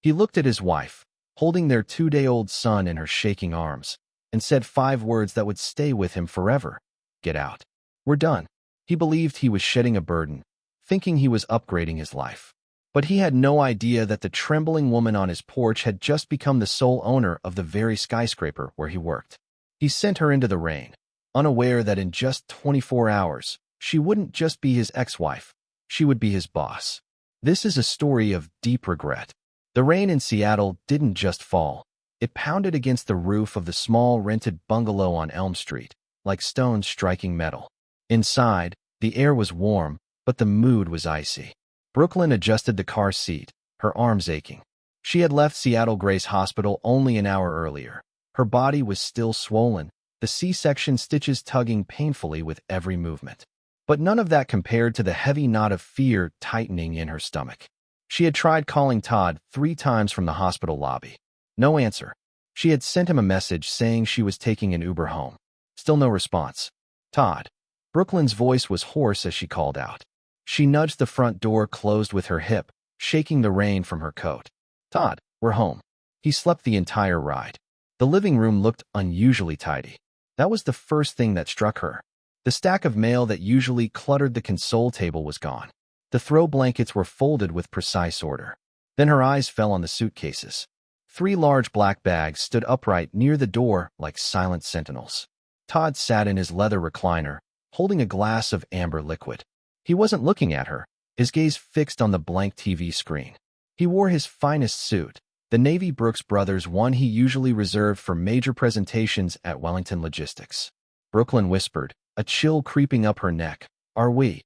He looked at his wife, holding their 2-day-old son in her shaking arms, and said 5 words that would stay with him forever. Get out. We're done. He believed he was shedding a burden, thinking he was upgrading his life. But he had no idea that the trembling woman on his porch had just become the sole owner of the very skyscraper where he worked. He sent her into the rain, unaware that in just 24 hours, she wouldn't just be his ex-wife, she would be his boss. This is a story of deep regret. The rain in Seattle didn't just fall. It pounded against the roof of the small rented bungalow on Elm Street, like stones striking metal. Inside, the air was warm, but the mood was icy. Brooklyn adjusted the car seat, her arms aching. She had left Seattle Grace Hospital only an hour earlier. Her body was still swollen, the C-section stitches tugging painfully with every movement. But none of that compared to the heavy knot of fear tightening in her stomach. She had tried calling Todd 3 times from the hospital lobby. No answer. She had sent him a message saying she was taking an Uber home. Still no response. Todd. Brooklyn's voice was hoarse as she called out. She nudged the front door closed with her hip, shaking the rain from her coat. Todd, we're home. He slept the entire ride. The living room looked unusually tidy. That was the first thing that struck her. The stack of mail that usually cluttered the console table was gone. The throw blankets were folded with precise order. Then her eyes fell on the suitcases. 3 large black bags stood upright near the door like silent sentinels. Todd sat in his leather recliner, holding a glass of amber liquid. He wasn't looking at her, his gaze fixed on the blank TV screen. He wore his finest suit, the Navy Brooks Brothers one he usually reserved for major presentations at Wellington Logistics. Brooklyn whispered, a chill creeping up her neck. Are we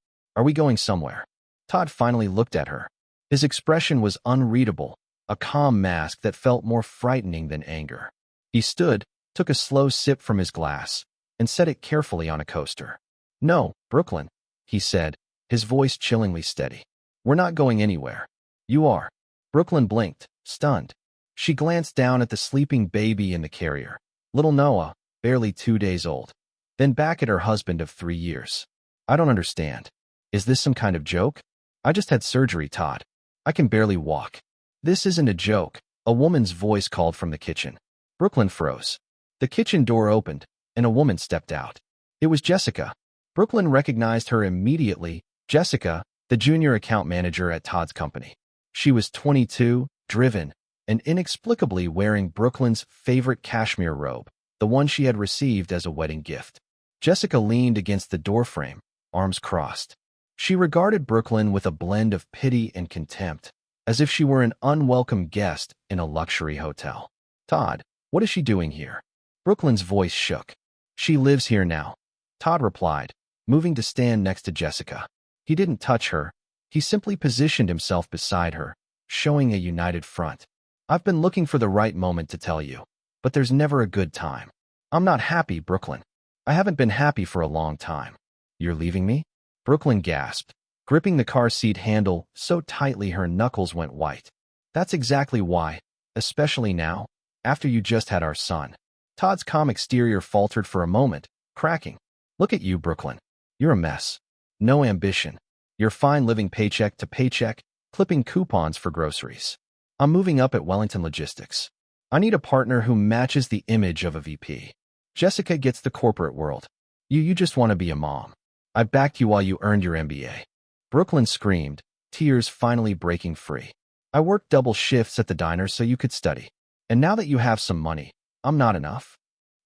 going somewhere? Todd finally looked at her. His expression was unreadable, a calm mask that felt more frightening than anger. He stood, took a slow sip from his glass, and set it carefully on a coaster. No, Brooklyn, he said, his voice chillingly steady. We're not going anywhere. You are. Brooklyn blinked, stunned. She glanced down at the sleeping baby in the carrier, little Noah, barely 2 days old. Then back at her husband of 3 years. I don't understand. Is this some kind of joke? I just had surgery, Todd. I can barely walk. This isn't a joke, a woman's voice called from the kitchen. Brooklyn froze. The kitchen door opened, and a woman stepped out. It was Jessica. Brooklyn recognized her immediately, Jessica, the junior account manager at Todd's company. She was 22, driven, and inexplicably wearing Brooklyn's favorite cashmere robe, the one she had received as a wedding gift. Jessica leaned against the doorframe, arms crossed. She regarded Brooklyn with a blend of pity and contempt, as if she were an unwelcome guest in a luxury hotel. Todd, what is she doing here? Brooklyn's voice shook. She lives here now. Todd replied, moving to stand next to Jessica. He didn't touch her. He simply positioned himself beside her, showing a united front. I've been looking for the right moment to tell you, but there's never a good time. I'm not happy, Brooklyn. I haven't been happy for a long time. You're leaving me? Brooklyn gasped, gripping the car seat handle so tightly her knuckles went white. That's exactly why, especially now, after you just had our son. Todd's calm exterior faltered for a moment, cracking. Look at you, Brooklyn. You're a mess. No ambition. You're fine living paycheck to paycheck, clipping coupons for groceries. I'm moving up at Wellington Logistics. I need a partner who matches the image of a VP. Jessica gets the corporate world. You just want to be a mom. I backed you while you earned your MBA. Brooklyn screamed, tears finally breaking free. I worked double shifts at the diner so you could study. And now that you have some money, I'm not enough.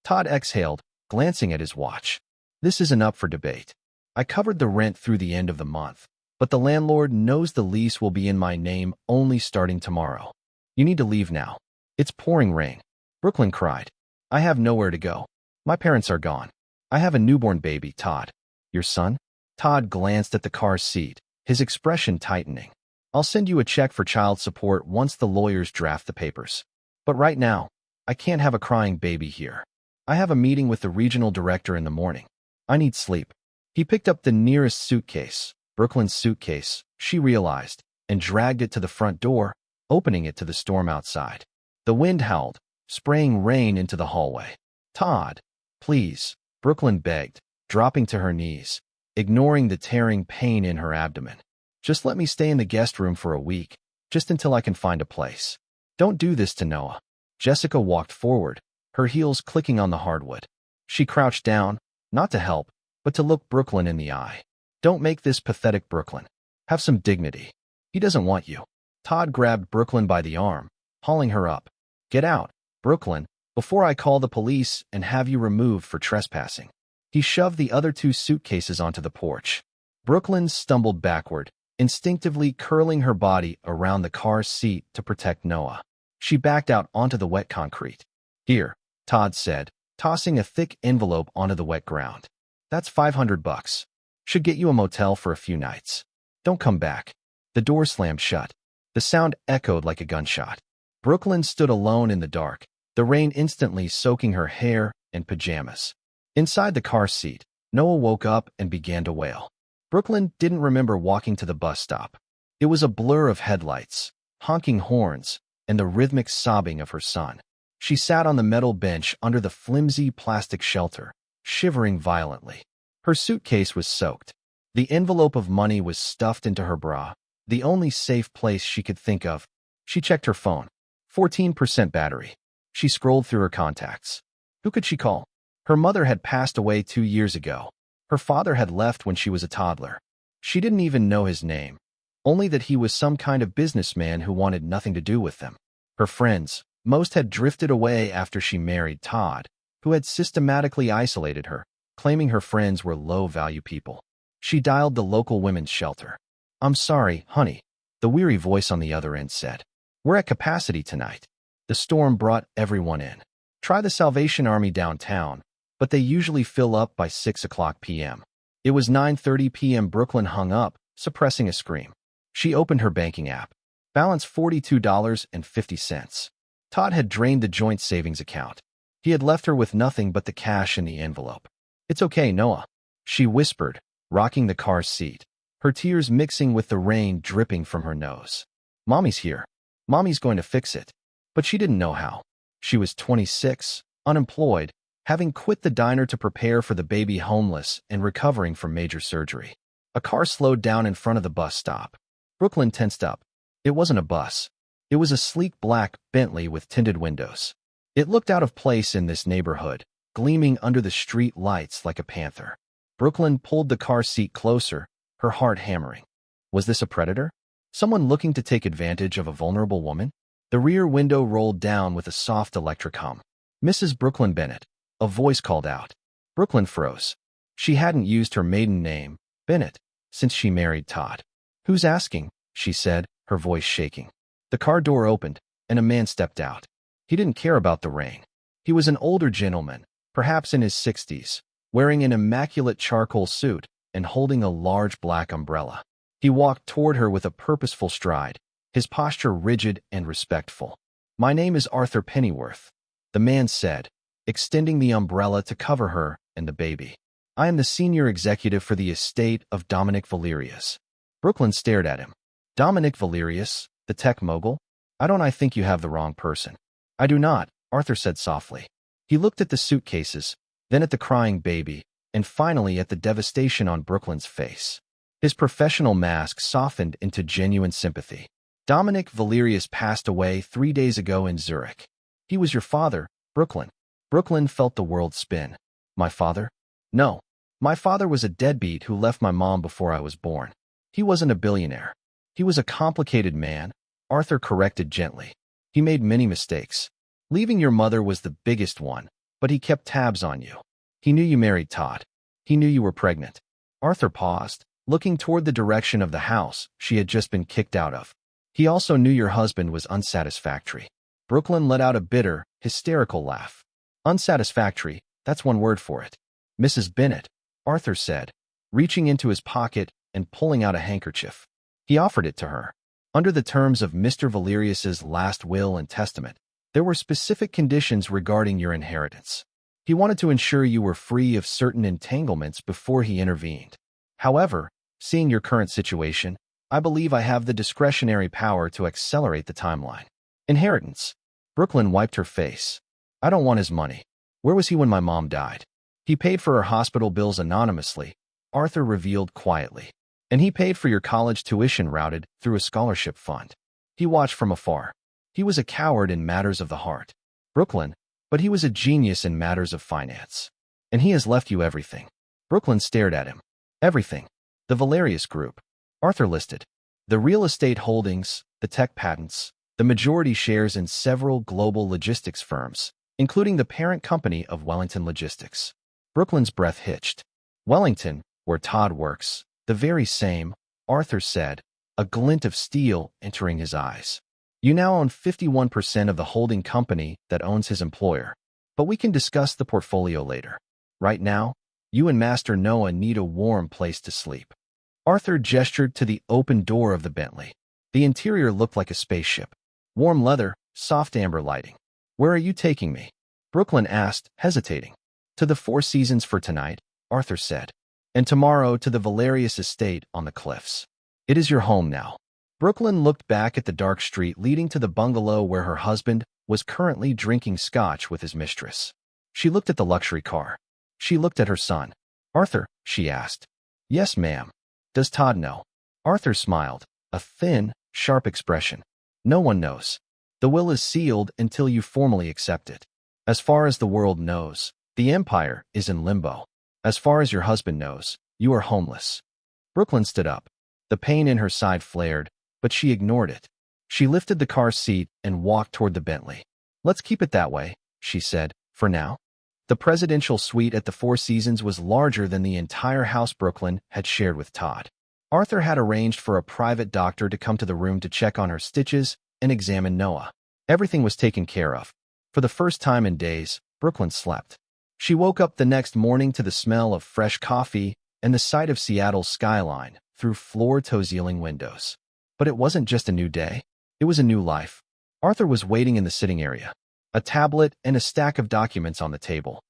Todd exhaled, glancing at his watch. This isn't up for debate. I covered the rent through the end of the month, but the landlord knows the lease will be in my name only starting tomorrow. You need to leave now. It's pouring rain. Brooklyn cried. I have nowhere to go. My parents are gone. I have a newborn baby, Todd. Your son? Todd glanced at the car seat, his expression tightening. I'll send you a check for child support once the lawyers draft the papers. But right now, I can't have a crying baby here. I have a meeting with the regional director in the morning. I need sleep. He picked up the nearest suitcase, Brooklyn's suitcase, she realized, and dragged it to the front door, opening it to the storm outside. The wind howled, spraying rain into the hallway. Todd, please, Brooklyn begged, dropping to her knees, ignoring the tearing pain in her abdomen. Just let me stay in the guest room for a week, just until I can find a place. Don't do this to Noah. Jessica walked forward, her heels clicking on the hardwood. She crouched down, not to help, but to look Brooklyn in the eye. Don't make this pathetic, Brooklyn. Have some dignity. He doesn't want you. Todd grabbed Brooklyn by the arm, hauling her up. Get out, Brooklyn, before I call the police and have you removed for trespassing. He shoved the other 2 suitcases onto the porch. Brooklyn stumbled backward, instinctively curling her body around the car's seat to protect Noah. She backed out onto the wet concrete. Here, Todd said, tossing a thick envelope onto the wet ground. That's $500. Should get you a motel for a few nights. Don't come back. The door slammed shut. The sound echoed like a gunshot. Brooklyn stood alone in the dark, the rain instantly soaking her hair and pajamas. Inside the car seat, Noah woke up and began to wail. Brooklyn didn't remember walking to the bus stop. It was a blur of headlights, honking horns, and the rhythmic sobbing of her son. She sat on the metal bench under the flimsy plastic shelter, shivering violently. Her suitcase was soaked. The envelope of money was stuffed into her bra, the only safe place she could think of. She checked her phone. 14% battery. She scrolled through her contacts. Who could she call? Her mother had passed away 2 years ago. Her father had left when she was a toddler. She didn't even know his name, only that he was some kind of businessman who wanted nothing to do with them. Her friends, most had drifted away after she married Todd, who had systematically isolated her, claiming her friends were low-value people. She dialed the local women's shelter. I'm sorry, honey, the weary voice on the other end said. We're at capacity tonight. The storm brought everyone in. Try the Salvation Army downtown, but they usually fill up by 6 o'clock p.m. It was 9:30 p.m. Brooklyn hung up, suppressing a scream. She opened her banking app. Balance $42.50. Todd had drained the joint savings account. He had left her with nothing but the cash in the envelope. It's okay, Noah, she whispered, rocking the car's seat, her tears mixing with the rain dripping from her nose. Mommy's here. Mommy's going to fix it. But she didn't know how. She was 26, unemployed, having quit the diner to prepare for the baby, homeless and recovering from major surgery. A car slowed down in front of the bus stop. Brooklyn tensed up. It wasn't a bus. It was a sleek black Bentley with tinted windows. It looked out of place in this neighborhood, gleaming under the street lights like a panther. Brooklyn pulled the car seat closer, her heart hammering. Was this a predator? Someone looking to take advantage of a vulnerable woman? The rear window rolled down with a soft electric hum. Mrs. Brooklyn Bennett, a voice called out. Brooklyn froze. She hadn't used her maiden name, Bennett, since she married Todd. Who's asking? She said, her voice shaking. The car door opened, and a man stepped out. He didn't care about the rain. He was an older gentleman, perhaps in his 60s, wearing an immaculate charcoal suit and holding a large black umbrella. He walked toward her with a purposeful stride, his posture rigid and respectful. My name is Arthur Pennyworth, the man said, extending the umbrella to cover her and the baby. I am the senior executive for the estate of Dominic Valerius. Brooklyn stared at him. Dominic Valerius, the tech mogul? I think you have the wrong person. I do not, Arthur said softly. He looked at the suitcases, then at the crying baby, and finally at the devastation on Brooklyn's face. His professional mask softened into genuine sympathy. Dominic Valerius passed away 3 days ago in Zurich. He was your father, Brooklyn. Brooklyn felt the world spin. My father? No. My father was a deadbeat who left my mom before I was born. He wasn't a billionaire. He was a complicated man, Arthur corrected gently. He made many mistakes. Leaving your mother was the biggest one, but he kept tabs on you. He knew you married Todd. He knew you were pregnant. Arthur paused, looking toward the direction of the house she had just been kicked out of. He also knew your husband was unsatisfactory. Brooklyn let out a bitter, hysterical laugh. Unsatisfactory, that's one word for it. Mrs. Bennett, Arthur said, reaching into his pocket and pulling out a handkerchief. He offered it to her. Under the terms of Mr. Valerius's last will and testament, there were specific conditions regarding your inheritance. He wanted to ensure you were free of certain entanglements before he intervened. However, seeing your current situation, I believe I have the discretionary power to accelerate the timeline. Inheritance. Brooklyn wiped her face. I don't want his money. Where was he when my mom died? He paid for her hospital bills anonymously, Arthur revealed quietly. And he paid for your college tuition routed through a scholarship fund. He watched from afar. He was a coward in matters of the heart, Brooklyn, but he was a genius in matters of finance. And he has left you everything. Brooklyn stared at him. Everything. The Valerius Group. Arthur listed. The real estate holdings, the tech patents, the majority shares in several global logistics firms, including the parent company of Wellington Logistics. Brooklyn's breath hitched. Wellington, where Todd works, the very same, Arthur said, a glint of steel entering his eyes. You now own 51% of the holding company that owns his employer, but we can discuss the portfolio later. Right now, you and Master Noah need a warm place to sleep. Arthur gestured to the open door of the Bentley. The interior looked like a spaceship. Warm leather, soft amber lighting. Where are you taking me? Brooklyn asked, hesitating. To the Four Seasons for tonight, Arthur said, and tomorrow to the Valerius estate on the cliffs. It is your home now. Brooklyn looked back at the dark street leading to the bungalow where her husband was currently drinking scotch with his mistress. She looked at the luxury car. She looked at her son. Arthur, she asked. Yes, ma'am. Does Todd know? Arthur smiled, a thin, sharp expression. No one knows. The will is sealed until you formally accept it. As far as the world knows, the empire is in limbo. As far as your husband knows, you are homeless. Brooklyn stood up. The pain in her side flared, but she ignored it. She lifted the car seat and walked toward the Bentley. Let's keep it that way, she said, for now. The presidential suite at the Four Seasons was larger than the entire house Brooklyn had shared with Todd. Arthur had arranged for a private doctor to come to the room to check on her stitches and examine Noah. Everything was taken care of. For the first time in days, Brooklyn slept. She woke up the next morning to the smell of fresh coffee and the sight of Seattle's skyline through floor-to-ceiling windows. But it wasn't just a new day. It was a new life. Arthur was waiting in the sitting area, a tablet and a stack of documents on the table.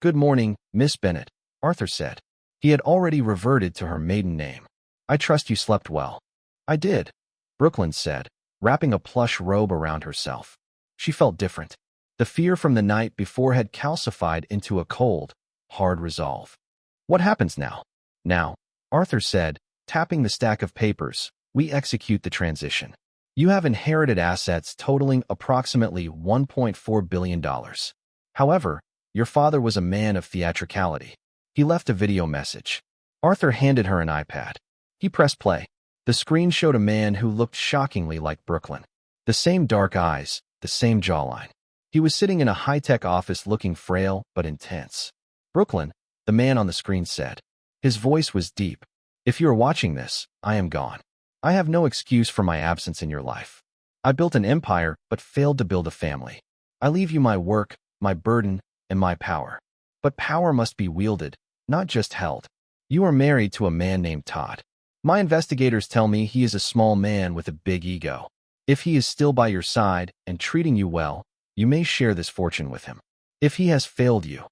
Good morning, Miss Bennett, Arthur said. He had already reverted to her maiden name. I trust you slept well. I did, Brooklyn said, wrapping a plush robe around herself. She felt different. The fear from the night before had calcified into a cold, hard resolve. What happens now? Now, Arthur said, tapping the stack of papers, we execute the transition. You have inherited assets totaling approximately $1.4 billion. However, your father was a man of theatricality. He left a video message. Arthur handed her an iPad. He pressed play. The screen showed a man who looked shockingly like Brooklyn. The same dark eyes, the same jawline. He was sitting in a high-tech office looking frail but intense. Brooklyn, the man on the screen said. His voice was deep. If you are watching this, I am gone. I have no excuse for my absence in your life. I built an empire but failed to build a family. I leave you my work, my burden, and my power. But power must be wielded, not just held. You are married to a man named Todd. My investigators tell me he is a small man with a big ego. If he is still by your side and treating you well, you may share this fortune with him. If he has failed you,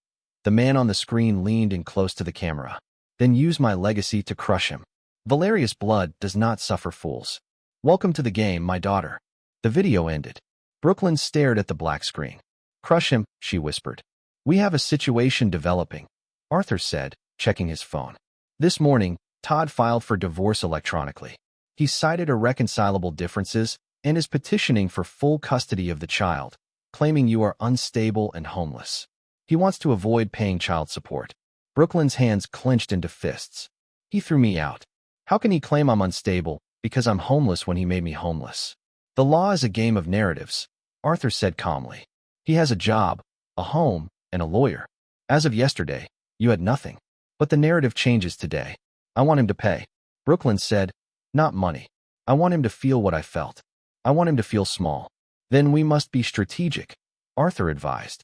the man on the screen leaned in close to the camera, then use my legacy to crush him. Valerius blood does not suffer fools. Welcome to the game, my daughter. The video ended. Brooklyn stared at the black screen. Crush him, she whispered. We have a situation developing, Arthur said, checking his phone. This morning, Todd filed for divorce electronically. He cited irreconcilable differences and is petitioning for full custody of the child, claiming you are unstable and homeless. He wants to avoid paying child support. Brooklyn's hands clenched into fists. He threw me out. How can he claim I'm unstable because I'm homeless when he made me homeless? The law is a game of narratives, Arthur said calmly. He has a job, a home, and a lawyer. As of yesterday, you had nothing. But the narrative changes today. I want him to pay. Brooklyn said, not money. I want him to feel what I felt. I want him to feel small. Then we must be strategic, Arthur advised.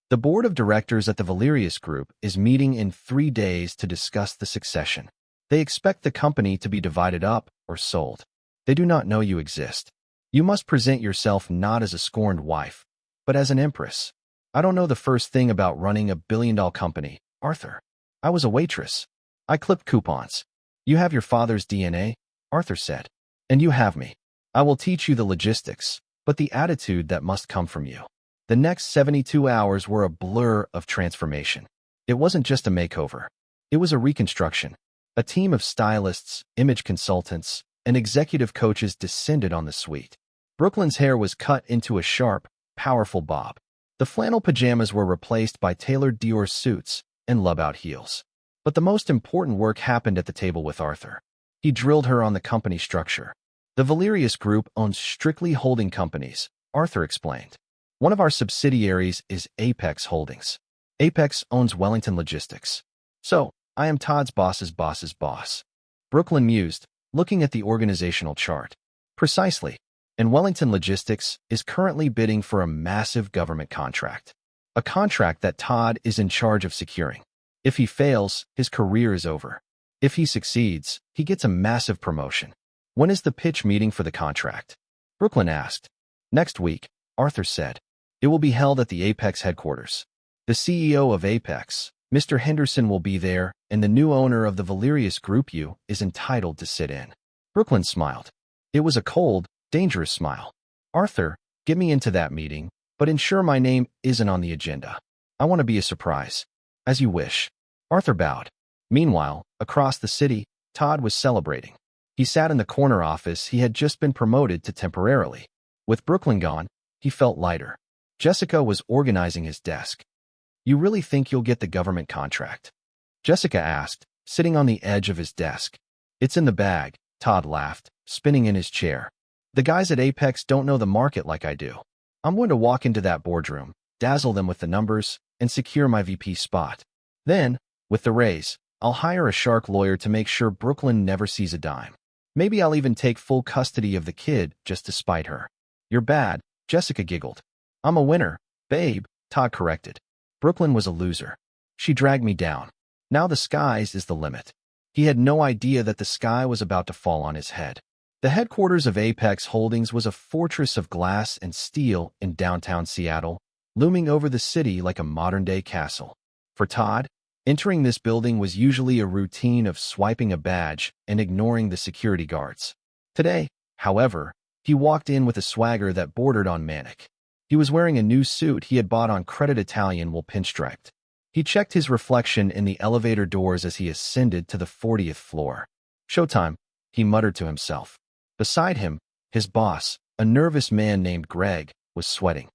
The board of directors at the Valerius Group is meeting in 3 days to discuss the succession. They expect the company to be divided up or sold. They do not know you exist. You must present yourself not as a scorned wife, but as an empress. I don't know the first thing about running $1 billion company, Arthur. I was a waitress. I clipped coupons. You have your father's DNA, Arthur said. And you have me. I will teach you the logistics, but the attitude that must come from you. The next 72 hours were a blur of transformation. It wasn't just a makeover. It was a reconstruction. A team of stylists, image consultants, and executive coaches descended on the suite. Brooklyn's hair was cut into a sharp, powerful bob. The flannel pajamas were replaced by tailored Dior suits and love-out heels. But the most important work happened at the table with Arthur. He drilled her on the company structure. The Valerius Group owns strictly holding companies, Arthur explained. One of our subsidiaries is Apex Holdings. Apex owns Wellington Logistics. So, I am Todd's boss's boss's boss. Brooklyn mused, looking at the organizational chart. Precisely. And Wellington Logistics is currently bidding for a massive government contract. A contract that Todd is in charge of securing. If he fails, his career is over. If he succeeds, he gets a massive promotion. When is the pitch meeting for the contract? Brooklyn asked. Next week, Arthur said. It will be held at the Apex headquarters. The CEO of Apex, Mr. Henderson, will be there, and the new owner of the Valerius Group is entitled to sit in. Brooklyn smiled. It was a cold, dangerous smile. Arthur, get me into that meeting, but ensure my name isn't on the agenda. I want to be a surprise. As you wish. Arthur bowed. Meanwhile, across the city, Todd was celebrating. He sat in the corner office he had just been promoted to temporarily. With Brooklyn gone, he felt lighter. Jessica was organizing his desk. You really think you'll get the government contract? Jessica asked, sitting on the edge of his desk. It's in the bag, Todd laughed, spinning in his chair. The guys at Apex don't know the market like I do. I'm going to walk into that boardroom, dazzle them with the numbers, and secure my VP spot. Then, with the raise, I'll hire a shark lawyer to make sure Brooklyn never sees a dime. Maybe I'll even take full custody of the kid just to spite her. You're bad, Jessica giggled. I'm a winner, babe, Todd corrected. Brooklyn was a loser. She dragged me down. Now the sky's is the limit. He had no idea that the sky was about to fall on his head. The headquarters of Apex Holdings was a fortress of glass and steel in downtown Seattle, looming over the city like a modern-day castle. For Todd, entering this building was usually a routine of swiping a badge and ignoring the security guards. Today, however, he walked in with a swagger that bordered on manic. He was wearing a new suit he had bought on Credit Italian wool pinstriped. He checked his reflection in the elevator doors as he ascended to the 40th floor. Showtime, he muttered to himself. Beside him, his boss, a nervous man named Greg, was sweating.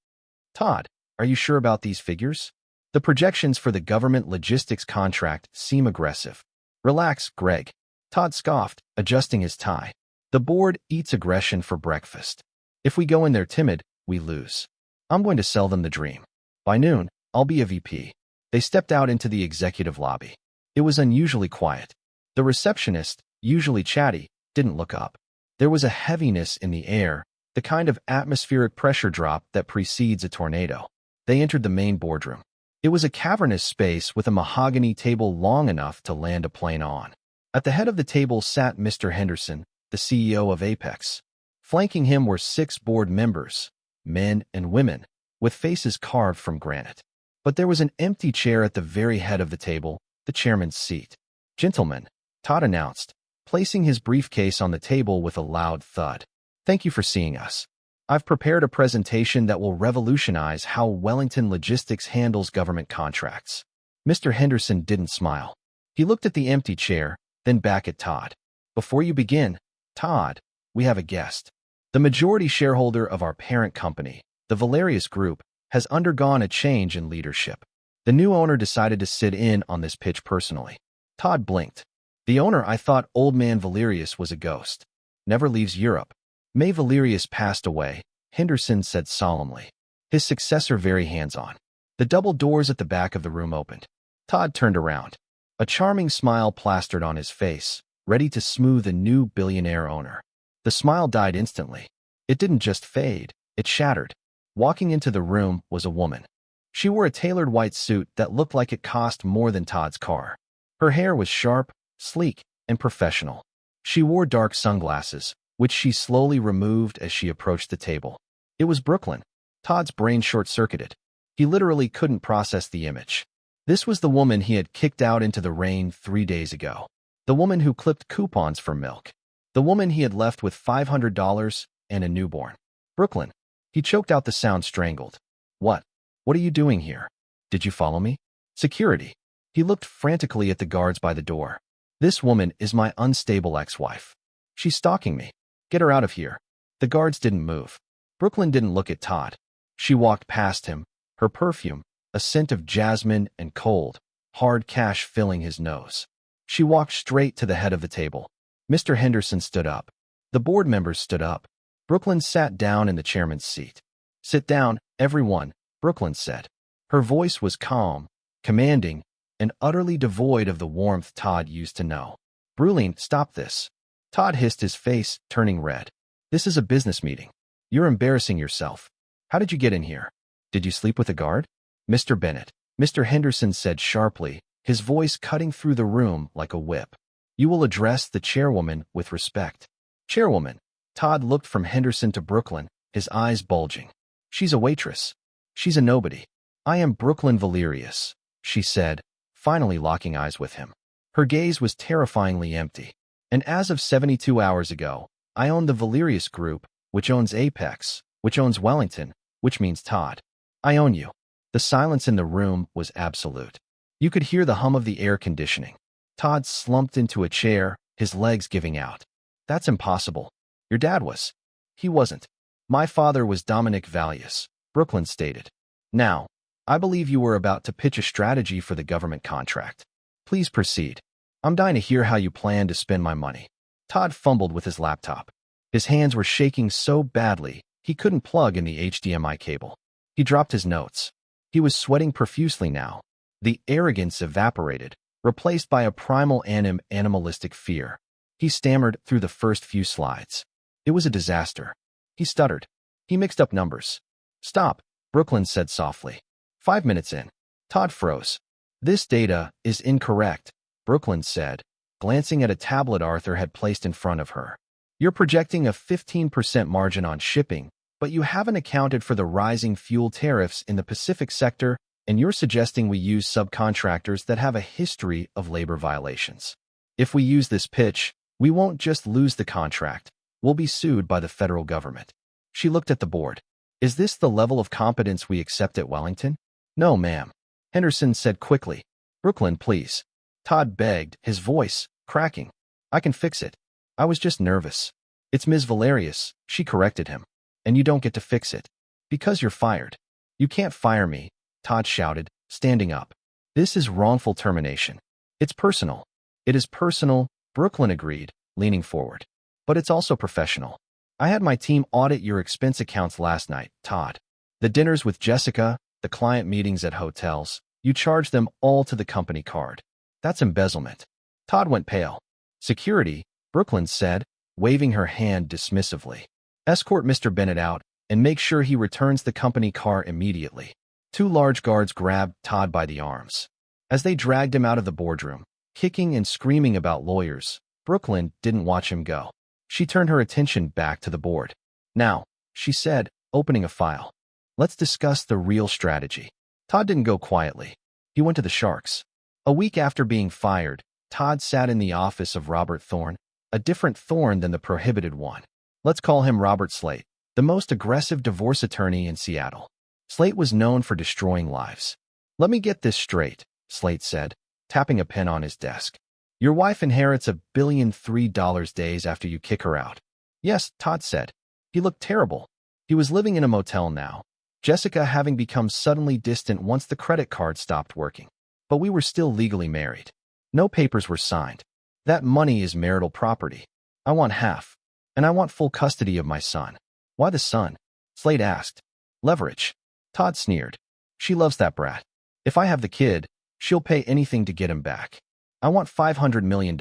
Todd, are you sure about these figures? The projections for the government logistics contract seem aggressive. Relax, Greg. Todd scoffed, adjusting his tie. The board eats aggression for breakfast. If we go in there timid, we lose. I'm going to sell them the dream. By noon, I'll be a VP. They stepped out into the executive lobby. It was unusually quiet. The receptionist, usually chatty, didn't look up. There was a heaviness in the air, the kind of atmospheric pressure drop that precedes a tornado. They entered the main boardroom. It was a cavernous space with a mahogany table long enough to land a plane on. At the head of the table sat Mr. Henderson, the CEO of Apex. Flanking him were 6 board members, men and women, with faces carved from granite. But there was an empty chair at the very head of the table, the chairman's seat. Gentlemen, Todd announced, placing his briefcase on the table with a loud thud. Thank you for seeing us. I've prepared a presentation that will revolutionize how Wellington Logistics handles government contracts. Mr. Henderson didn't smile. He looked at the empty chair, then back at Todd. Before you begin, Todd, we have a guest. The majority shareholder of our parent company, the Valerius Group, has undergone a change in leadership. The new owner decided to sit in on this pitch personally. Todd blinked. The owner, I thought old man Valerius was a ghost. Never leaves Europe. May Valerius passed away, Henderson said solemnly. His successor very hands-on. The double doors at the back of the room opened. Todd turned around. A charming smile plastered on his face, ready to smooth a new billionaire owner. The smile died instantly. It didn't just fade, it shattered. Walking into the room was a woman. She wore a tailored white suit that looked like it cost more than Todd's car. Her hair was sharp, sleek, and professional. She wore dark sunglasses, which she slowly removed as she approached the table. It was Brooklyn. Todd's brain short-circuited. He literally couldn't process the image. This was the woman he had kicked out into the rain 3 days ago. The woman who clipped coupons for milk. The woman he had left with $500 and a newborn. Brooklyn. He choked out the sound strangled. What? What are you doing here? Did you follow me? Security. He looked frantically at the guards by the door. This woman is my unstable ex-wife. She's stalking me. Get her out of here. The guards didn't move. Brooklyn didn't look at Todd. She walked past him, her perfume, a scent of jasmine and cold, hard cash filling his nose. She walked straight to the head of the table. Mr. Henderson stood up. The board members stood up. Brooklyn sat down in the chairman's seat. "Sit down, everyone," Brooklyn said. Her voice was calm, commanding, and utterly devoid of the warmth Todd used to know. "Brooklyn, stop this." Todd hissed, his face turning red. "This is a business meeting. You're embarrassing yourself. How did you get in here? Did you sleep with a guard?" "Mr. Bennett," Mr. Henderson said sharply, his voice cutting through the room like a whip. "You will address the chairwoman with respect." "Chairwoman?" Todd looked from Henderson to Brooklyn, his eyes bulging. "She's a waitress. She's a nobody." "I am Brooklyn Valerius," she said, finally locking eyes with him. Her gaze was terrifyingly empty. "And as of 72 hours ago, I own the Valerius Group, which owns Apex, which owns Wellington, which means Todd. I own you." The silence in the room was absolute. You could hear the hum of the air conditioning. Todd slumped into a chair, his legs giving out. "That's impossible. Your dad was." "He wasn't. My father was Dominic Valius," Brooklyn stated. "Now, I believe you were about to pitch a strategy for the government contract. Please proceed. I'm dying to hear how you plan to spend my money." Todd fumbled with his laptop. His hands were shaking so badly, he couldn't plug in the HDMI cable. He dropped his notes. He was sweating profusely now. The arrogance evaporated, replaced by a primal animalistic fear. He stammered through the first few slides. It was a disaster. He stuttered. He mixed up numbers. "Stop," Brooklyn said softly. 5 minutes in. Todd froze. "This data is incorrect," Brooklyn said, glancing at a tablet Arthur had placed in front of her. "You're projecting a 15% margin on shipping, but you haven't accounted for the rising fuel tariffs in the Pacific sector, and you're suggesting we use subcontractors that have a history of labor violations. If we use this pitch, we won't just lose the contract, we'll be sued by the federal government." She looked at the board. "Is this the level of competence we accept at Wellington?" "No, ma'am," Henderson said quickly. "Brooklyn, please." Todd begged, his voice cracking. "I can fix it. I was just nervous." "It's Ms. Valerius," she corrected him. "And you don't get to fix it. Because you're fired." "You can't fire me," Todd shouted, standing up. "This is wrongful termination. It's personal." "It is personal," Brooklyn agreed, leaning forward. "But it's also professional. I had my team audit your expense accounts last night, Todd. The dinners with Jessica, the client meetings at hotels, you charged them all to the company card. That's embezzlement." Todd went pale. "Security," Brooklyn said, waving her hand dismissively. "Escort Mr. Bennett out and make sure he returns the company car immediately." 2 large guards grabbed Todd by the arms. As they dragged him out of the boardroom, kicking and screaming about lawyers, Brooklyn didn't watch him go. She turned her attention back to the board. "Now," she said, opening a file. "Let's discuss the real strategy." Todd didn't go quietly. He went to the Sharks. A week after being fired, Todd sat in the office of Robert Thorne, a different Thorne than the prohibited one. Let's call him Robert Slate, the most aggressive divorce attorney in Seattle. Slate was known for destroying lives. "Let me get this straight," Slate said, tapping a pen on his desk. "Your wife inherits $1,003 days after you kick her out." "Yes," Todd said. He looked terrible. He was living in a motel now, Jessica having become suddenly distant once the credit card stopped working. But we were still legally married. No papers were signed. That money is marital property. I want half. And I want full custody of my son." "Why the son?" Slate asked. "Leverage." Todd sneered. "She loves that brat. If I have the kid, she'll pay anything to get him back. I want $500 million.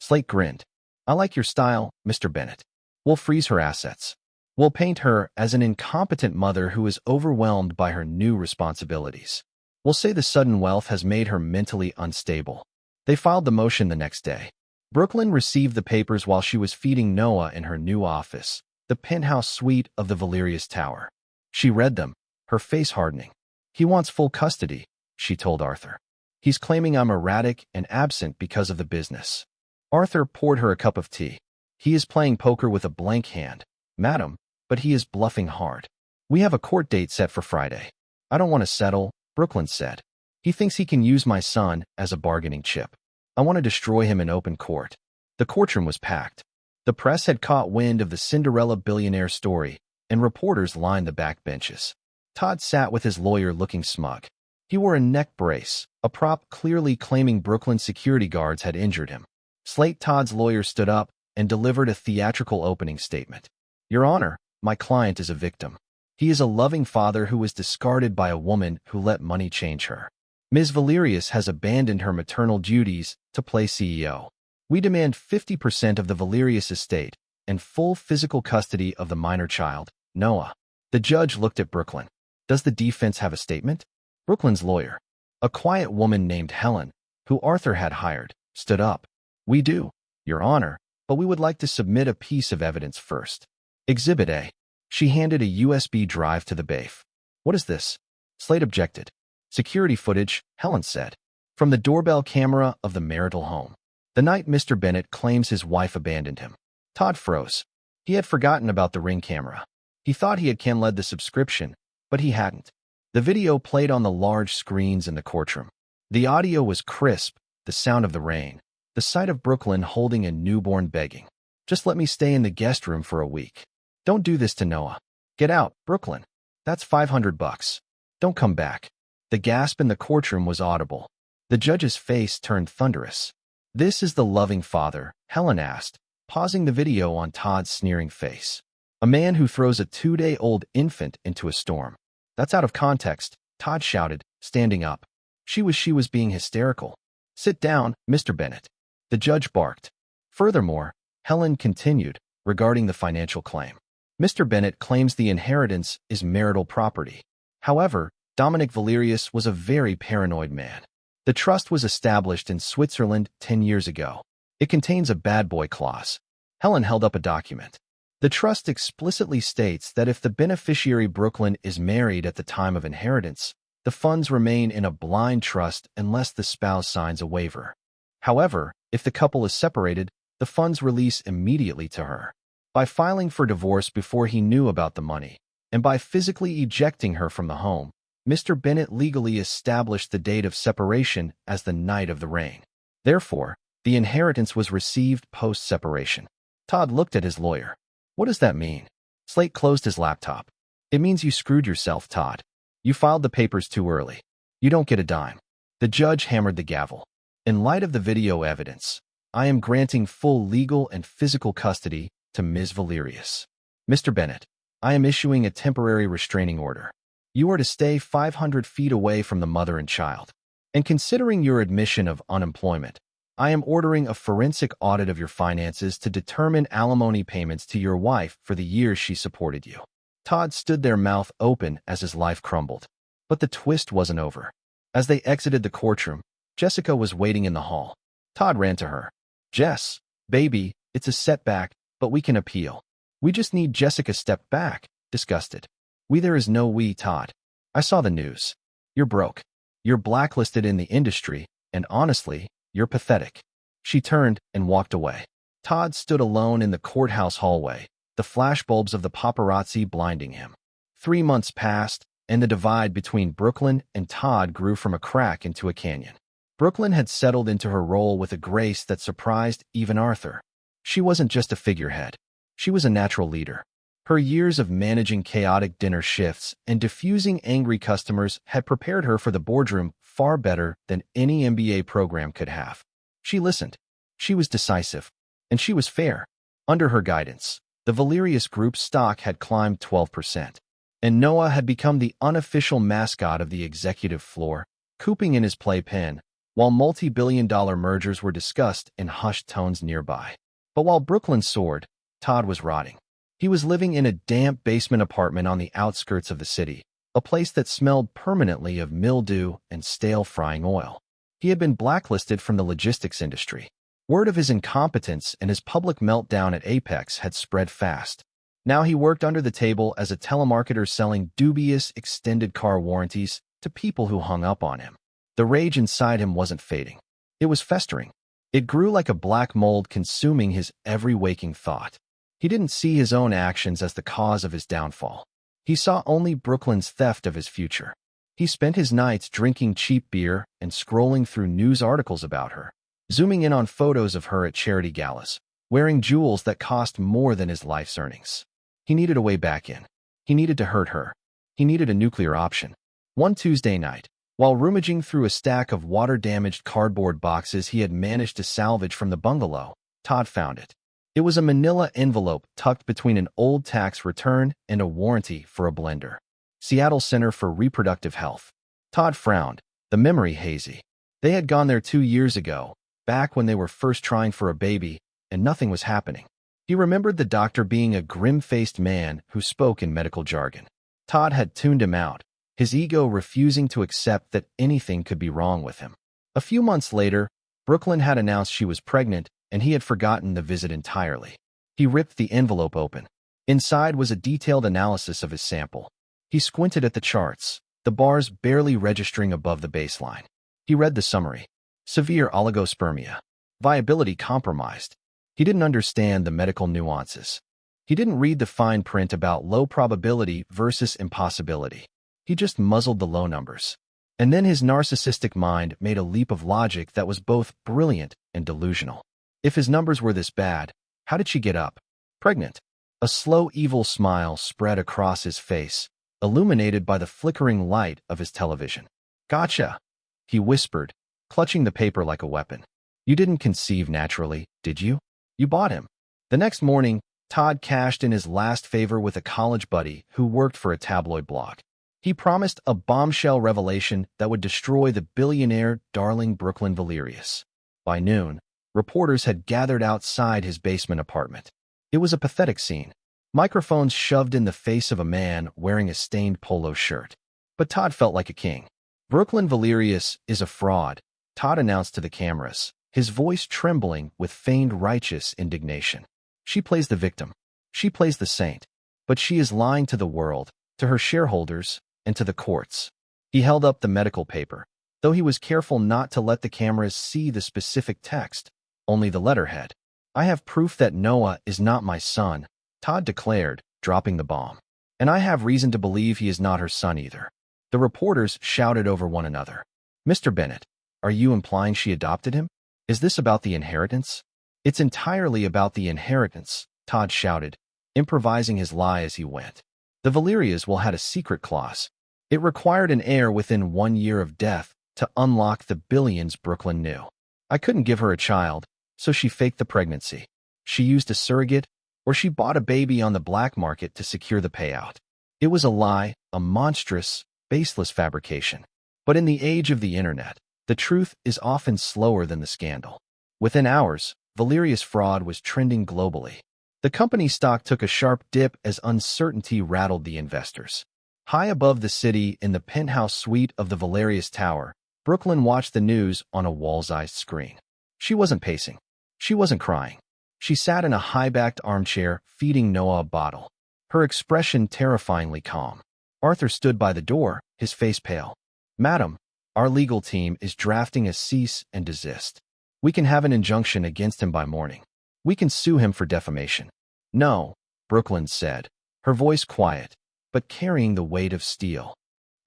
Slate grinned. "I like your style, Mr. Bennett. We'll freeze her assets. We'll paint her as an incompetent mother who is overwhelmed by her new responsibilities. We'll say the sudden wealth has made her mentally unstable." They filed the motion the next day. Brooklyn received the papers while she was feeding Noah in her new office, the penthouse suite of the Valerius Tower. She read them, her face hardening. "He wants full custody," she told Arthur. "He's claiming I'm erratic and absent because of the business." Arthur poured her a cup of tea. "He is playing poker with a blank hand, madam, but he is bluffing hard. We have a court date set for Friday." "I don't want to settle," Brooklyn said. "He thinks he can use my son as a bargaining chip. I want to destroy him in open court." The courtroom was packed. The press had caught wind of the Cinderella billionaire story, and reporters lined the back benches. Todd sat with his lawyer looking smug. He wore a neck brace, a prop clearly claiming Brooklyn security guards had injured him. Slate Todd's lawyer stood up and delivered a theatrical opening statement. Your Honor, my client is a victim. He is a loving father who was discarded by a woman who let money change her. Ms. Valerius has abandoned her maternal duties to play CEO. We demand 50% of the Valerius estate and full physical custody of the minor child, Noah. The judge looked at Brooklyn. Does the defense have a statement? Brooklyn's lawyer, a quiet woman named Helen, who Arthur had hired, stood up. We do, Your Honor, but we would like to submit a piece of evidence first. Exhibit A. She handed a USB drive to the bailiff. What is this? Slate objected. Security footage, Helen said, from the doorbell camera of the marital home. The night Mr. Bennett claims his wife abandoned him. Todd froze. He had forgotten about the Ring camera. He thought he had canceled the subscription, but he hadn't. The video played on the large screens in the courtroom. The audio was crisp, the sound of the rain, the sight of Brooklyn holding a newborn begging. Just let me stay in the guest room for a week. Don't do this to Noah. Get out, Brooklyn. That's $500. Don't come back. The gasp in the courtroom was audible. The judge's face turned thunderous. This is the loving father, Helen asked, pausing the video on Todd's sneering face. A man who throws a 2-day-old infant into a storm. That's out of context, Todd shouted, standing up. She was being hysterical. Sit down, Mr. Bennett. The judge barked. Furthermore, Helen continued, regarding the financial claim. Mr. Bennett claims the inheritance is marital property. However, Dominic Valerius was a very paranoid man. The trust was established in Switzerland 10 years ago. It contains a bad boy clause. Helen held up a document. The trust explicitly states that if the beneficiary Brooklyn is married at the time of inheritance, the funds remain in a blind trust unless the spouse signs a waiver. However, if the couple is separated, the funds release immediately to her. By filing for divorce before he knew about the money, and by physically ejecting her from the home, Mr. Bennett legally established the date of separation as the night of the rain. Therefore, the inheritance was received post-separation. Todd looked at his lawyer. What does that mean? Slate closed his laptop. It means you screwed yourself, Todd. You filed the papers too early. You don't get a dime. The judge hammered the gavel. In light of the video evidence, I am granting full legal and physical custody to Ms. Valerius. Mr. Bennett, I am issuing a temporary restraining order. You are to stay 500 feet away from the mother and child. And considering your admission of unemployment, I am ordering a forensic audit of your finances to determine alimony payments to your wife for the years she supported you. Todd stood there, mouth open, as his life crumbled. But the twist wasn't over. As they exited the courtroom, Jessica was waiting in the hall. Todd ran to her. Jess, baby, it's a setback, but we can appeal. We just need Jessica stepped back, disgusted. There is no we, Todd. I saw the news. You're broke. You're blacklisted in the industry, and honestly, you're pathetic. She turned and walked away. Todd stood alone in the courthouse hallway, the flashbulbs of the paparazzi blinding him. 3 months passed, and the divide between Brooklyn and Todd grew from a crack into a canyon. Brooklyn had settled into her role with a grace that surprised even Arthur. She wasn't just a figurehead. She was a natural leader. Her years of managing chaotic dinner shifts and diffusing angry customers had prepared her for the boardroom far better than any MBA program could have. She listened. She was decisive. And she was fair. Under her guidance, the Valerius Group's stock had climbed 12%. And Noah had become the unofficial mascot of the executive floor, cooping in his playpen, while multi-billion-dollar mergers were discussed in hushed tones nearby. But while Brooklyn soared, Todd was rotting. He was living in a damp basement apartment on the outskirts of the city, a place that smelled permanently of mildew and stale frying oil. He had been blacklisted from the logistics industry. Word of his incompetence and his public meltdown at Apex had spread fast. Now he worked under the table as a telemarketer selling dubious extended car warranties to people who hung up on him. The rage inside him wasn't fading. It was festering. It grew like a black mold, consuming his every waking thought. He didn't see his own actions as the cause of his downfall. He saw only Brooklyn's theft of his future. He spent his nights drinking cheap beer and scrolling through news articles about her, zooming in on photos of her at charity galas, wearing jewels that cost more than his life's earnings. He needed a way back in. He needed to hurt her. He needed a nuclear option. One Tuesday night, while rummaging through a stack of water-damaged cardboard boxes he had managed to salvage from the bungalow, Todd found it. It was a manila envelope tucked between an old tax return and a warranty for a blender. Seattle Center for Reproductive Health. Todd frowned, the memory hazy. They had gone there 2 years ago, back when they were first trying for a baby, and nothing was happening. He remembered the doctor being a grim-faced man who spoke in medical jargon. Todd had tuned him out, his ego refusing to accept that anything could be wrong with him. A few months later, Brooklyn had announced she was pregnant, and he had forgotten the visit entirely. He ripped the envelope open. Inside was a detailed analysis of his sample. He squinted at the charts, the bars barely registering above the baseline. He read the summary. Severe oligospermia. Viability compromised. He didn't understand the medical nuances. He didn't read the fine print about low probability versus impossibility. He just muzzled the low numbers. And then his narcissistic mind made a leap of logic that was both brilliant and delusional. If his numbers were this bad, how did she get up? Pregnant. A slow, evil smile spread across his face, illuminated by the flickering light of his television. Gotcha, he whispered, clutching the paper like a weapon. You didn't conceive naturally, did you? You bought him. The next morning, Todd cashed in his last favor with a college buddy who worked for a tabloid blog. He promised a bombshell revelation that would destroy the billionaire darling Brooklyn Valerius. By noon, reporters had gathered outside his basement apartment. It was a pathetic scene. Microphones shoved in the face of a man wearing a stained polo shirt. But Todd felt like a king. Brooklyn Valerius is a fraud, Todd announced to the cameras, his voice trembling with feigned righteous indignation. She plays the victim. She plays the saint. But she is lying to the world, to her shareholders, and to the courts. He held up the medical paper, though he was careful not to let the cameras see the specific text, only the letterhead. I have proof that Noah is not my son, Todd declared, dropping the bomb. And I have reason to believe he is not her son either. The reporters shouted over one another. Mr. Bennett, are you implying she adopted him? Is this about the inheritance? It's entirely about the inheritance, Todd shouted, improvising his lie as he went. The Valerias will had a secret clause. It required an heir within 1 year of death to unlock the billions Brooklyn knew. I couldn't give her a child, so she faked the pregnancy. She used a surrogate, or she bought a baby on the black market to secure the payout. It was a lie, a monstrous, baseless fabrication. But in the age of the internet, the truth is often slower than the scandal. Within hours, Valerius fraud was trending globally. The company's stock took a sharp dip as uncertainty rattled the investors. High above the city in the penthouse suite of the Valerius Tower, Brooklyn watched the news on a wall-sized screen. She wasn't pacing. She wasn't crying. She sat in a high-backed armchair, feeding Noah a bottle, her expression terrifyingly calm. Arthur stood by the door, his face pale. Madam, our legal team is drafting a cease and desist. We can have an injunction against him by morning. We can sue him for defamation. No, Brooklyn said, her voice quiet, but carrying the weight of steel.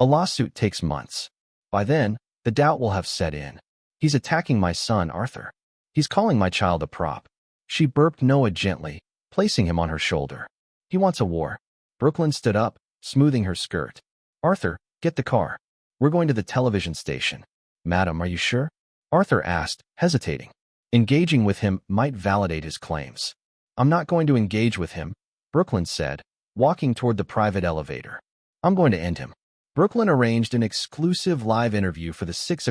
A lawsuit takes months. By then, the doubt will have set in. He's attacking my son, Arthur. He's calling my child a prop. She burped Noah gently, placing him on her shoulder. He wants a war. Brooklyn stood up, smoothing her skirt. Arthur, get the car. We're going to the television station. Madam, are you sure? Arthur asked, hesitating. Engaging with him might validate his claims. I'm not going to engage with him, Brooklyn said, walking toward the private elevator. I'm going to end him. Brooklyn arranged an exclusive live interview for the 6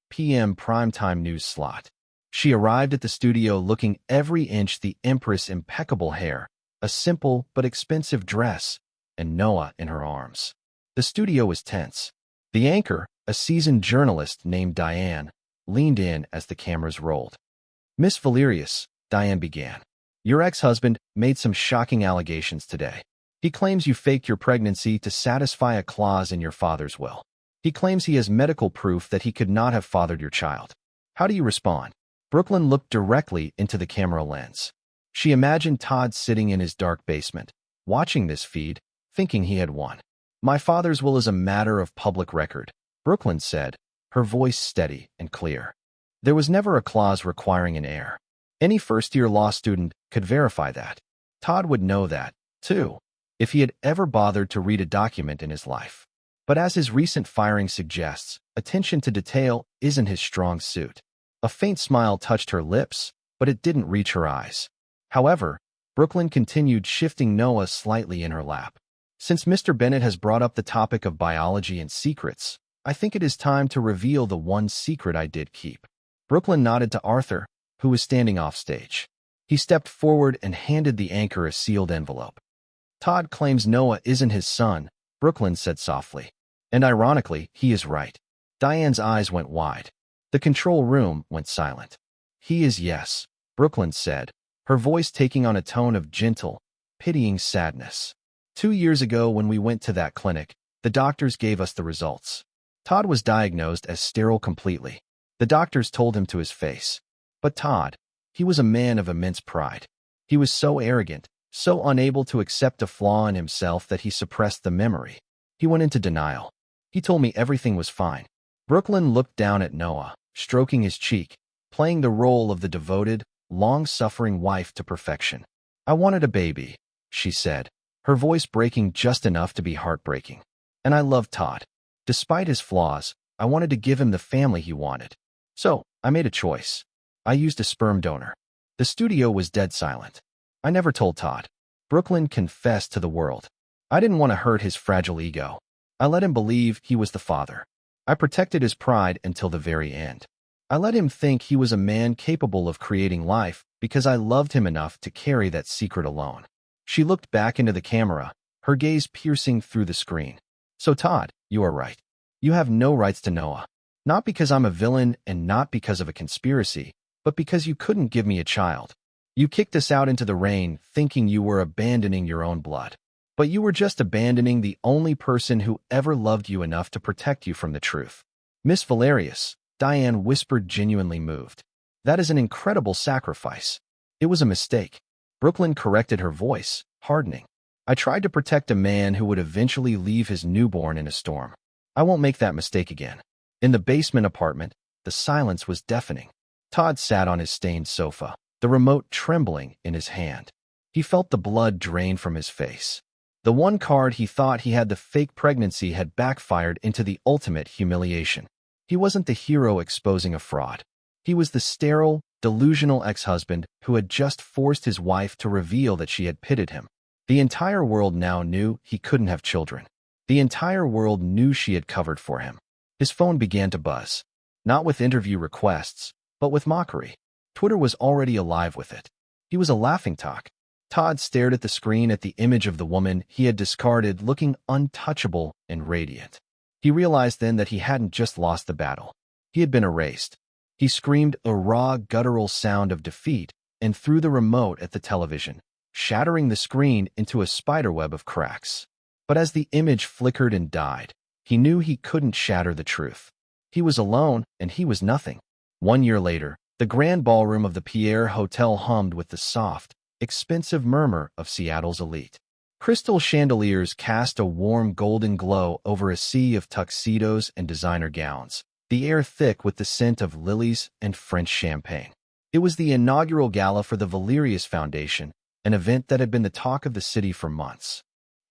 p.m. primetime news slot. She arrived at the studio looking every inch the Empress' impeccable hair, a simple but expensive dress, and Noah in her arms. The studio was tense. The anchor, a seasoned journalist named Diane, leaned in as the cameras rolled. Miss Valerius, Diane began. Your ex-husband made some shocking allegations today. He claims you faked your pregnancy to satisfy a clause in your father's will. He claims he has medical proof that he could not have fathered your child. How do you respond? Brooklyn looked directly into the camera lens. She imagined Todd sitting in his dark basement, watching this feed, thinking he had won. My father's will is a matter of public record, Brooklyn said, her voice steady and clear. There was never a clause requiring an heir. Any first-year law student could verify that. Todd would know that, too. if he had ever bothered to read a document in his life. But as his recent firing suggests, attention to detail isn't his strong suit. A faint smile touched her lips, but it didn't reach her eyes. However, Brooklyn continued shifting Noah slightly in her lap. Since Mr. Bennett has brought up the topic of biology and secrets, I think it is time to reveal the one secret I did keep. Brooklyn nodded to Arthur, who was standing off stage. He stepped forward and handed the anchor a sealed envelope. Todd claims Noah isn't his son, Brooklyn said softly. And ironically, he is right. Diane's eyes went wide. The control room went silent. He is, yes, Brooklyn said, her voice taking on a tone of gentle, pitying sadness. 2 years ago when we went to that clinic, the doctors gave us the results. Todd was diagnosed as sterile completely. The doctors told him to his face. But Todd, he was a man of immense pride. He was so arrogant, so unable to accept a flaw in himself that he suppressed the memory. He went into denial. He told me everything was fine. Brooklyn looked down at Noah, stroking his cheek, playing the role of the devoted, long-suffering wife to perfection. I wanted a baby, she said, her voice breaking just enough to be heartbreaking. And I loved Todd. Despite his flaws, I wanted to give him the family he wanted. So, I made a choice. I used a sperm donor. The studio was dead silent. I never told Todd. Brooklyn confessed to the world. I didn't want to hurt his fragile ego. I let him believe he was the father. I protected his pride until the very end. I let him think he was a man capable of creating life because I loved him enough to carry that secret alone. She looked back into the camera, her gaze piercing through the screen. So Todd, you are right. You have no rights to Noah. Not because I'm a villain and not because of a conspiracy, but because you couldn't give me a child. You kicked us out into the rain thinking you were abandoning your own blood. But you were just abandoning the only person who ever loved you enough to protect you from the truth. Miss Valerius, Diane whispered, genuinely moved. That is an incredible sacrifice. It was a mistake. Brooklyn corrected her voice, hardening. I tried to protect a man who would eventually leave his newborn in a storm. I won't make that mistake again. In the basement apartment, the silence was deafening. Todd sat on his stained sofa, the remote trembling in his hand. He felt the blood drain from his face. The one card he thought he had, the fake pregnancy, had backfired into the ultimate humiliation. He wasn't the hero exposing a fraud. He was the sterile, delusional ex-husband who had just forced his wife to reveal that she had pitted him. The entire world now knew he couldn't have children. The entire world knew she had covered for him. His phone began to buzz. Not with interview requests, but with mockery. Twitter was already alive with it. He was a laughingstock. Todd stared at the screen at the image of the woman he had discarded, looking untouchable and radiant. He realized then that he hadn't just lost the battle. He had been erased. He screamed a raw, guttural sound of defeat and threw the remote at the television, shattering the screen into a spiderweb of cracks. But as the image flickered and died, he knew he couldn't shatter the truth. He was alone, and he was nothing. 1 year later, the grand ballroom of the Pierre Hotel hummed with the soft, expensive murmur of Seattle's elite. Crystal chandeliers cast a warm golden glow over a sea of tuxedos and designer gowns, the air thick with the scent of lilies and French champagne. It was the inaugural gala for the Valerius Foundation, an event that had been the talk of the city for months.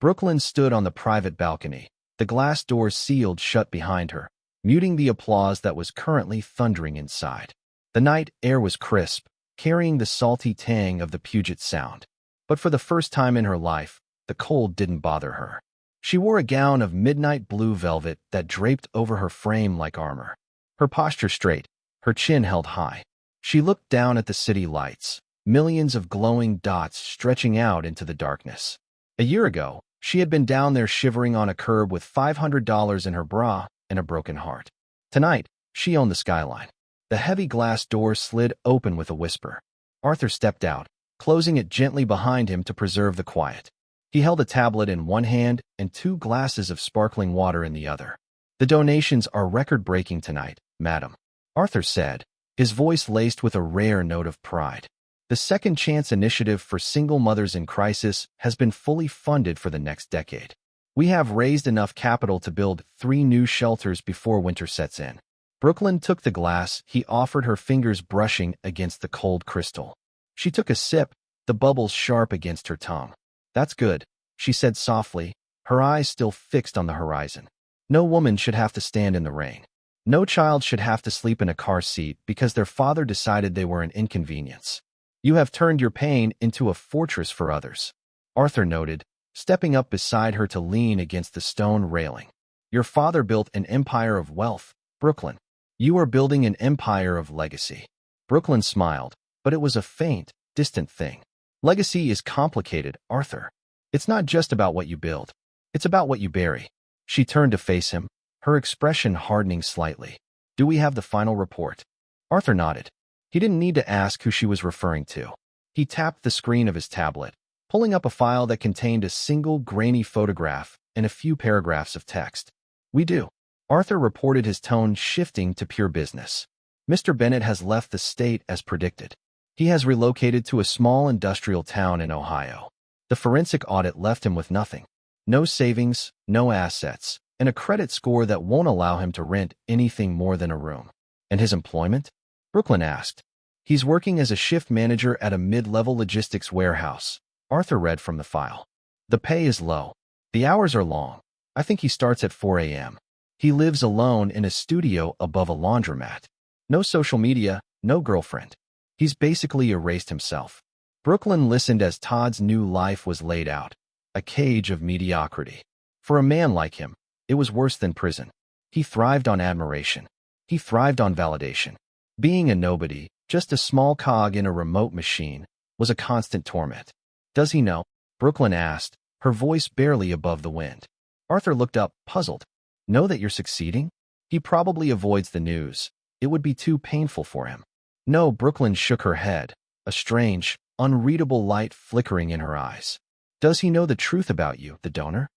Brooklyn stood on the private balcony, the glass doors sealed shut behind her, muting the applause that was currently thundering inside. The night air was crisp, carrying the salty tang of the Puget Sound. But for the first time in her life, the cold didn't bother her. She wore a gown of midnight blue velvet that draped over her frame like armor. Her posture straight, her chin held high. She looked down at the city lights, millions of glowing dots stretching out into the darkness. A year ago, she had been down there shivering on a curb with $500 in her bra and a broken heart. Tonight, she owned the skyline. The heavy glass door slid open with a whisper. Arthur stepped out, closing it gently behind him to preserve the quiet. He held a tablet in one hand and 2 glasses of sparkling water in the other. The donations are record-breaking tonight, madam, Arthur said, his voice laced with a rare note of pride. The Second Chance Initiative for Single Mothers in Crisis has been fully funded for the next decade. We have raised enough capital to build 3 new shelters before winter sets in. Brooklyn took the glass he offered, her fingers brushing against the cold crystal. She took a sip, the bubbles sharp against her tongue. That's good, she said softly, her eyes still fixed on the horizon. No woman should have to stand in the rain. No child should have to sleep in a car seat because their father decided they were an inconvenience. You have turned your pain into a fortress for others, Arthur noted, stepping up beside her to lean against the stone railing. Your father built an empire of wealth, Brooklyn. You are building an empire of legacy. Brooklyn smiled, but it was a faint, distant thing. Legacy is complicated, Arthur. It's not just about what you build. It's about what you bury. She turned to face him, her expression hardening slightly. Do we have the final report? Arthur nodded. He didn't need to ask who she was referring to. He tapped the screen of his tablet, pulling up a file that contained a single grainy photograph and a few paragraphs of text. We do. Arthur reported, his tone shifting to pure business. Mr. Bennett has left the state as predicted. He has relocated to a small industrial town in Ohio. The forensic audit left him with nothing. No savings, no assets, and a credit score that won't allow him to rent anything more than a room. And his employment? Brooklyn asked. He's working as a shift manager at a mid-level logistics warehouse. Arthur read from the file. The pay is low. The hours are long. I think he starts at 4 a.m. He lives alone in a studio above a laundromat. No social media, no girlfriend. He's basically erased himself. Brooklyn listened as Todd's new life was laid out. A cage of mediocrity. For a man like him, it was worse than prison. He thrived on admiration. He thrived on validation. Being a nobody, just a small cog in a remote machine, was a constant torment. Does he know? Brooklyn asked, her voice barely above the wind. Arthur looked up, puzzled. Know that you're succeeding? He probably avoids the news. It would be too painful for him. No, Brooklyn shook her head, a strange, unreadable light flickering in her eyes. Does he know the truth about you, the donor?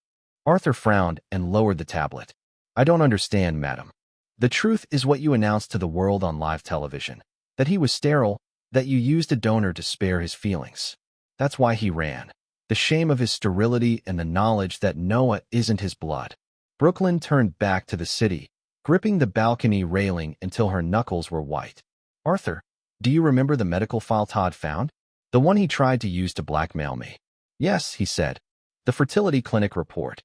Arthur frowned and lowered the tablet. I don't understand, madam. The truth is what you announced to the world on live television. That he was sterile, that you used a donor to spare his feelings. That's why he ran. The shame of his sterility and the knowledge that Noah isn't his blood. Brooklyn turned back to the city, gripping the balcony railing until her knuckles were white. Arthur, do you remember the medical file Todd found? The one he tried to use to blackmail me. Yes, he said. The fertility clinic report.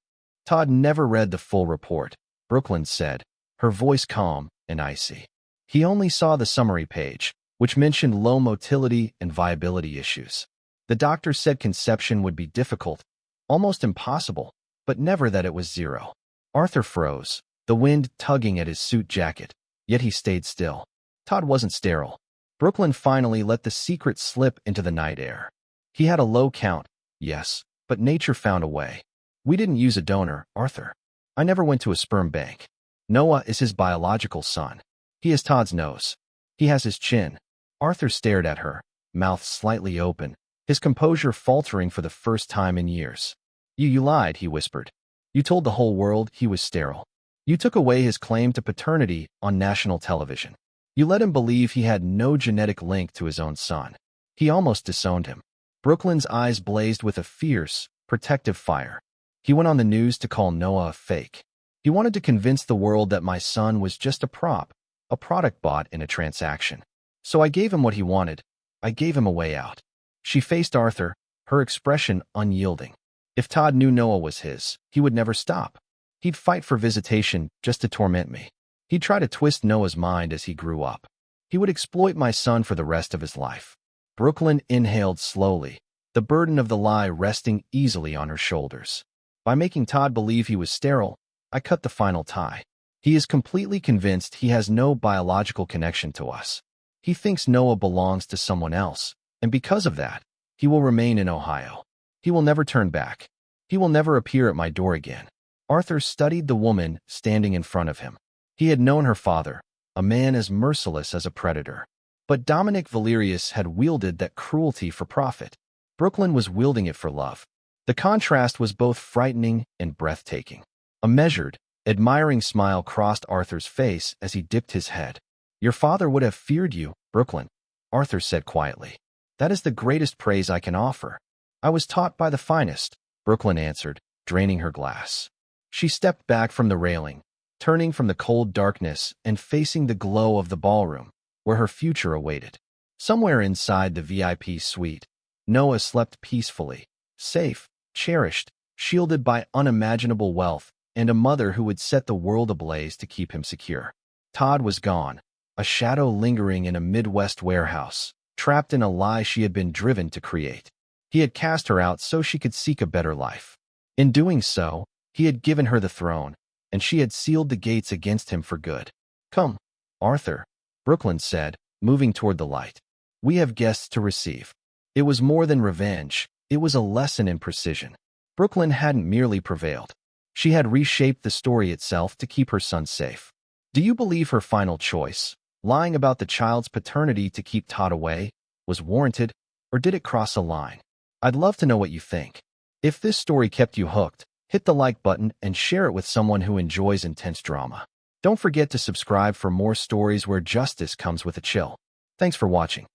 Todd never read the full report, Brooklyn said, her voice calm and icy. He only saw the summary page, which mentioned low motility and viability issues. The doctor said conception would be difficult, almost impossible, but never that it was zero. Arthur froze, the wind tugging at his suit jacket, yet he stayed still. Todd wasn't sterile. Brooklyn finally let the secret slip into the night air. He had a low count, yes, but nature found a way. We didn't use a donor, Arthur. I never went to a sperm bank. Noah is his biological son. He has Todd's nose. He has his chin. Arthur stared at her, mouth slightly open, his composure faltering for the first time in years. You lied, he whispered. You told the whole world he was sterile. You took away his claim to paternity on national television. You let him believe he had no genetic link to his own son. He almost disowned him. Brooklyn's eyes blazed with a fierce, protective fire. He went on the news to call Noah a fake. He wanted to convince the world that my son was just a prop, a product bought in a transaction. So I gave him what he wanted. I gave him a way out. She faced Arthur, her expression unyielding. If Todd knew Noah was his, he would never stop. He'd fight for visitation just to torment me. He'd try to twist Noah's mind as he grew up. He would exploit my son for the rest of his life. Brooklyn inhaled slowly, the burden of the lie resting easily on her shoulders. By making Todd believe he was sterile, I cut the final tie. He is completely convinced he has no biological connection to us. He thinks Noah belongs to someone else, and because of that, he will remain in Ohio. He will never turn back. He will never appear at my door again. Arthur studied the woman standing in front of him. He had known her father, a man as merciless as a predator. But Dominic Valerius had wielded that cruelty for profit. Brooklyn was wielding it for love. The contrast was both frightening and breathtaking. A measured, admiring smile crossed Arthur's face as he dipped his head. Your father would have feared you, Brooklyn, Arthur said quietly. That is the greatest praise I can offer. I was taught by the finest, Brooklyn answered, draining her glass. She stepped back from the railing, turning from the cold darkness and facing the glow of the ballroom, where her future awaited. Somewhere inside the VIP suite, Noah slept peacefully, safe, cherished, shielded by unimaginable wealth, and a mother who would set the world ablaze to keep him secure. Todd was gone, a shadow lingering in a Midwest warehouse, trapped in a lie she had been driven to create. He had cast her out so she could seek a better life. In doing so, he had given her the throne, and she had sealed the gates against him for good. "Come, Arthur," Brooklyn said, moving toward the light. "We have guests to receive." It was more than revenge. It was a lesson in precision. Brooklyn hadn't merely prevailed. She had reshaped the story itself to keep her son safe. Do you believe her final choice, lying about the child's paternity to keep Todd away, was warranted, or did it cross a line? I'd love to know what you think. If this story kept you hooked, hit the like button and share it with someone who enjoys intense drama. Don't forget to subscribe for more stories where justice comes with a chill. Thanks for watching.